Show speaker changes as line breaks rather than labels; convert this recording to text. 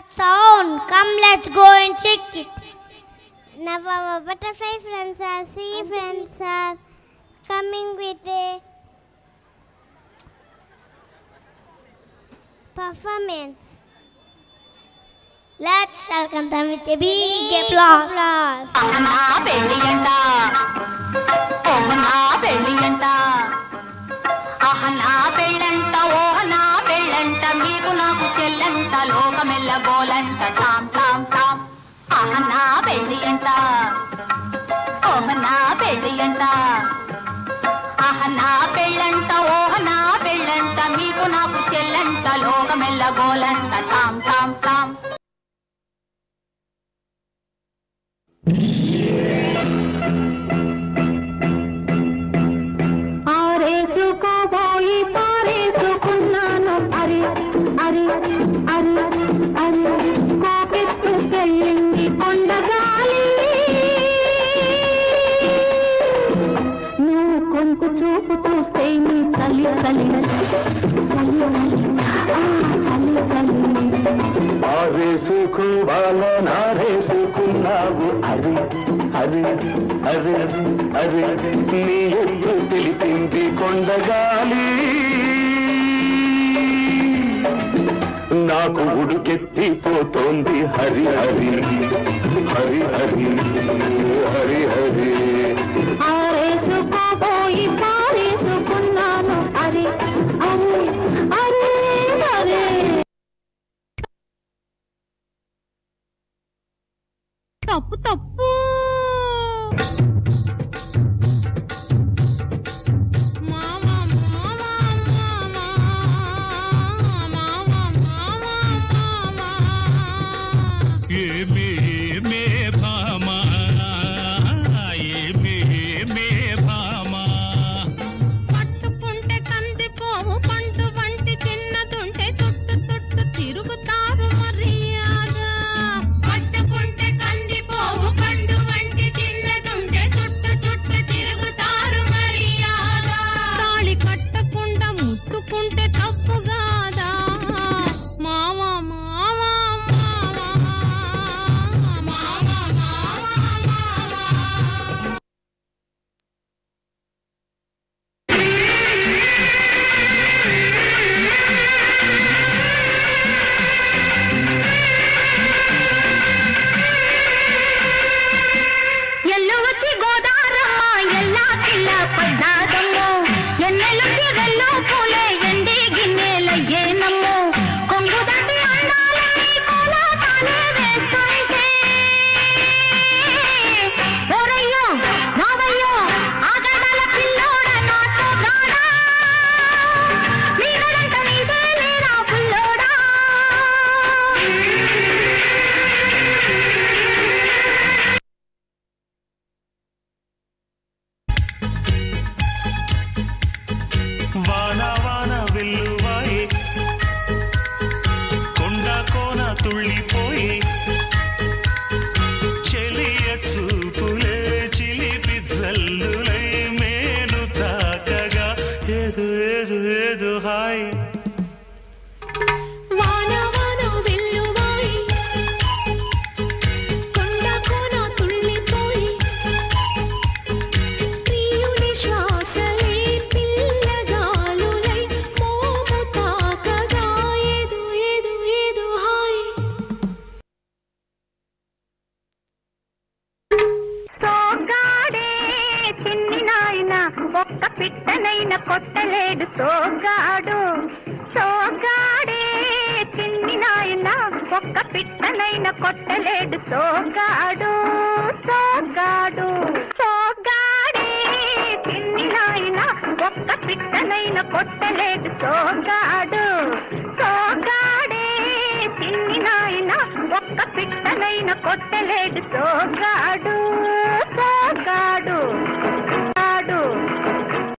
What sound? Come, let's go and check it.
Now our butterfly friends are, sea friends are coming with a performance.
Let's welcome them with a big applause.
ahana bellanta ohana bellanta meeku naaku chellanta lokamella golanta tam tam tam ahana bellanta ohana bellanta ahana bellanta ohana bellanta meeku naaku chellanta lokamella golanta tam tam tam
ఆరేసుకోవాలనారేసుకున్నావు అరి అరి అరి అరి నీ ఎత్తు తెలిపింది కొండగాలి నాకు ఉడుకెత్తిపోతోంది హరి హరి హరి హరి హరి హరి
ఆరేసుకోబోయి పారేసుకున్నాను అరే అరే అరే అరే తప్పు తప్పు కొట్టలేడు సోగాడు సోగాడు